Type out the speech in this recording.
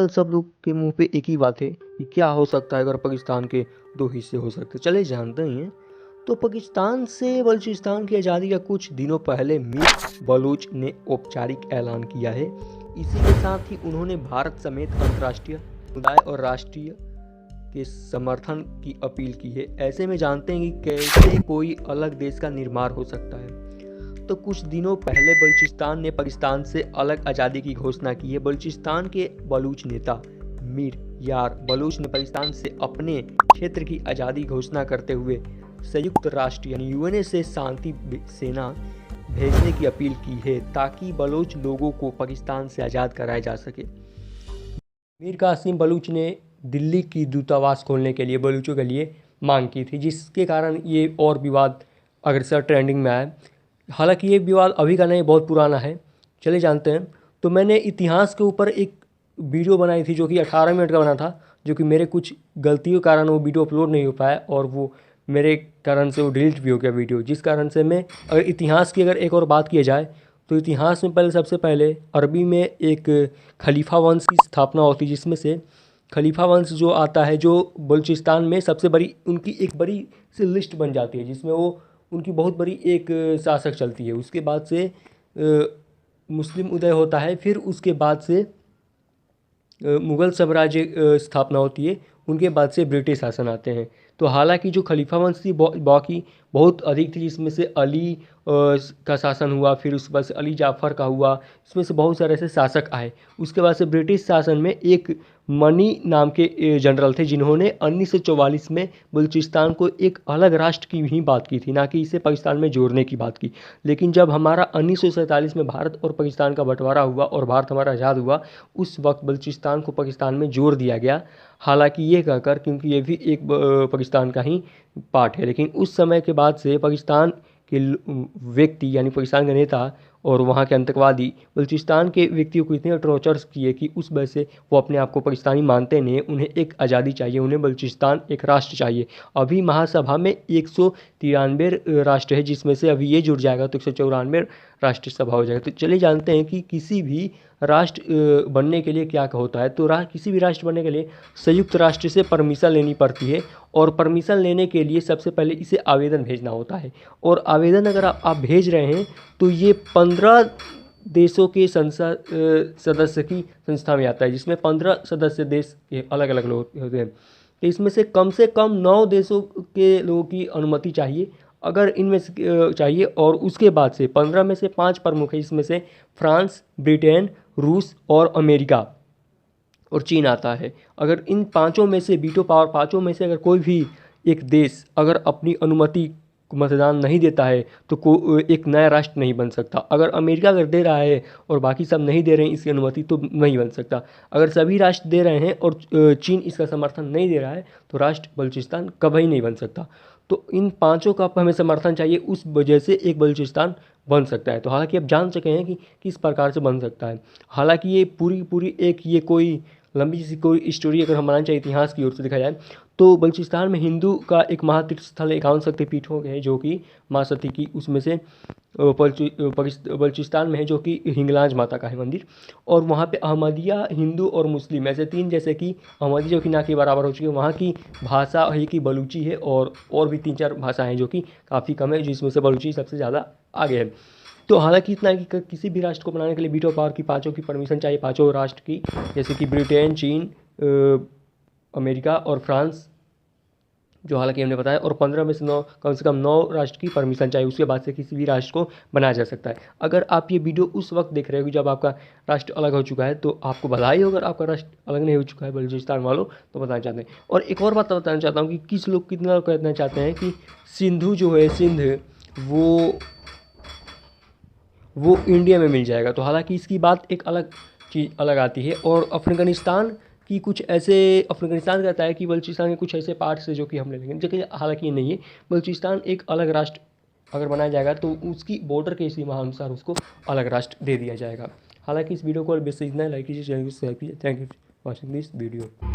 आजकल सब लोग के मुंह पे एक ही बात है कि क्या हो सकता है अगर पाकिस्तान के दो हिस्से हो सकते। चले जानते ही हैं। तो पाकिस्तान से बलूचिस्तान की आज़ादी का कुछ दिनों पहले मीर बलूच ने औपचारिक ऐलान किया है। इसी के साथ ही उन्होंने भारत समेत अंतर्राष्ट्रीय समुदाय और राष्ट्रीय के समर्थन की अपील की है। ऐसे में जानते हैं कि कैसे कोई अलग देश का निर्माण हो सकता है। तो कुछ दिनों पहले बलूचिस्तान ने पाकिस्तान से अलग आज़ादी की घोषणा की है। बलूचिस्तान के बलूच नेता मीर यार बलूच ने पाकिस्तान से अपने क्षेत्र की आज़ादी घोषणा करते हुए संयुक्त राष्ट्र यानी यूएनए से शांति सेना भेजने की अपील की है ताकि बलूच लोगों को पाकिस्तान से आज़ाद कराया जा सके। मीर कासिम बलूच ने दिल्ली की दूतावास खोलने के लिए बलूचों के लिए मांग की थी, जिसके कारण ये और विवाद अग्रसर ट्रेंडिंग में आया। हालांकि ये विवाद अभी का नहीं, बहुत पुराना है। चले जानते हैं। तो मैंने इतिहास के ऊपर एक वीडियो बनाई थी जो कि 18 मिनट का बना था, जो कि मेरे कुछ गलतियों के कारण वो वीडियो अपलोड नहीं हो पाया और वो मेरे कारण से वो डिलीट भी हो गया वीडियो, जिस कारण से मैं अगर इतिहास की अगर एक और बात की जाए तो इतिहास में सबसे पहले अरबी में एक खलीफा वंश की स्थापना होती है, जिसमें से खलीफा वंश जो आता है जो बलूचिस्तान में सबसे बड़ी उनकी एक बड़ी सी लिस्ट बन जाती है, जिसमें वो उनकी बहुत बड़ी एक शासक चलती है। उसके बाद से मुस्लिम उदय होता है, फिर उसके बाद से मुग़ल साम्राज्य स्थापना होती है, उनके बाद से ब्रिटिश शासन आते हैं। तो हालांकि जो खलीफा वंश थी बाकी बहुत अधिक थी, जिसमें से अली का शासन हुआ, फिर उसके बाद से अली जाफ़र का हुआ, इसमें से बहुत सारे ऐसे शासक आए। उसके बाद से ब्रिटिश शासन में एक मनी नाम के जनरल थे, जिन्होंने 1944 में बलूचिस्तान को एक अलग राष्ट्र की ही बात की थी, ना कि इसे पाकिस्तान में जोड़ने की बात की। लेकिन जब हमारा 1947 में भारत और पाकिस्तान का बंटवारा हुआ और भारत हमारा आज़ाद हुआ, उस वक्त बलूचिस्तान को पाकिस्तान में जोड़ दिया गया। हालांकि ये कहकर, क्योंकि ये भी एक पाकिस्तान का ही पार्ट है, लेकिन उस समय के बाद से पाकिस्तान के व्यक्ति यानी पाकिस्तान के नेता और वहाँ के आतंकवादी बलूचिस्तान के व्यक्तियों को इतने टॉर्चर्स किए कि उस वजह से वो अपने आप को पाकिस्तानी मानते नहीं। उन्हें एक आज़ादी चाहिए, उन्हें बलूचिस्तान एक राष्ट्र चाहिए। अभी महासभा में 193 राष्ट्र है, जिसमें से अभी ये जुड़ जाएगा तो 194 राष्ट्र सभा हो जाएगा। तो चलिए जानते हैं कि किसी भी राष्ट्र बनने के लिए क्या होता है। तो किसी भी राष्ट्र बनने के लिए संयुक्त राष्ट्र से परमिशन लेनी पड़ती है, और परमिशन लेने के लिए सबसे पहले इसे आवेदन भेजना होता है। और आवेदन अगर आप भेज रहे हैं तो ये 15 देशों के संसद सदस्य की संस्था में आता है, जिसमें 15 सदस्य देश के अलग अलग लोग होते हैं। तो इसमें से कम 9 देशों के लोगों की अनुमति चाहिए, अगर इनमें से चाहिए। और उसके बाद से 15 में से 5 प्रमुख है, इसमें से फ्रांस, ब्रिटेन, रूस और अमेरिका और चीन आता है। अगर इन पाँचों में से वीटो पावर, पाँचों में से अगर कोई भी एक देश अगर अपनी अनुमति मतदान नहीं देता है तो एक नया राष्ट्र नहीं बन सकता। अगर अमेरिका अगर दे रहा है और बाकी सब नहीं दे रहे हैं इसकी अनुमति, तो नहीं बन सकता। अगर सभी राष्ट्र दे रहे हैं और चीन इसका समर्थन नहीं दे रहा है तो राष्ट्र बलूचिस्तान कभी नहीं बन सकता। तो इन पाँचों का हमें समर्थन चाहिए, उस वजह से एक बलूचिस्तान बन सकता है। तो हालांकि आप जान सके हैं कि किस प्रकार से बन सकता है। हालांकि ये पूरी एक ये कोई लंबी सी कोई स्टोरी अगर हम बनाना चाहिए इतिहास की ओर से देखा जाए तो बलूचिस्तान में हिंदू का एक महातीर्थ स्थल 51 शक्तिपीठों है, जो कि माँ सती की, उसमें से बलूचिस्तान में है जो कि हिंगलाज माता का है मंदिर। और वहाँ पे अहमदिया, हिंदू और मुस्लिम ऐसे तीन, जैसे कि अहमदी जो कि ना के बराबर हो चुके हैं, वहाँ की भाषा है कि बलूची है, और भी 3-4 भाषाएँ हैं जो कि काफ़ी कम है, जिसमें से बलूची सबसे ज़्यादा आगे है। तो हालांकि इतना है कि किसी भी राष्ट्र को बनाने के लिए वीटो पावर की पाँचों की परमिशन चाहिए, पाँचों राष्ट्र की, जैसे कि ब्रिटेन, चीन, अमेरिका और फ्रांस, जो हालांकि हमने बताया। और 15 में से 9, कम से कम 9 राष्ट्र की परमिशन चाहिए, उसके बाद से किसी भी राष्ट्र को बनाया जा सकता है। अगर आप ये वीडियो उस वक्त देख रहे हो जब आपका राष्ट्र अलग हो चुका है तो आपको बधाई हो, अगर आपका राष्ट्र अलग नहीं हो चुका है बलूचिस्तान वालों तो बताना चाहते हैं। और एक और बात बताना चाहता हूँ कि कितना लोग कहना चाहते हैं कि सिंधु जो है, सिंध वो इंडिया में मिल जाएगा। तो हालांकि इसकी बात एक अलग चीज़ अलग आती है। और अफ़गानिस्तान की कुछ ऐसे, अफ़गानिस्तान कहता है कि बलूचिस्तान के कुछ ऐसे पार्ट्स है जो कि हम ले लेंगे, लेकिन हालांकि ये नहीं है। बलूचिस्तान एक अलग राष्ट्र अगर बनाया जाएगा तो उसकी बॉर्डर के सीमा अनुसार उसको अलग राष्ट्र दे दिया जाएगा। हालांकि इस वीडियो को बेस इतना लाइक कीजिए, चैनल को सब्सक्राइब कीजिए। Thank you for watching this video.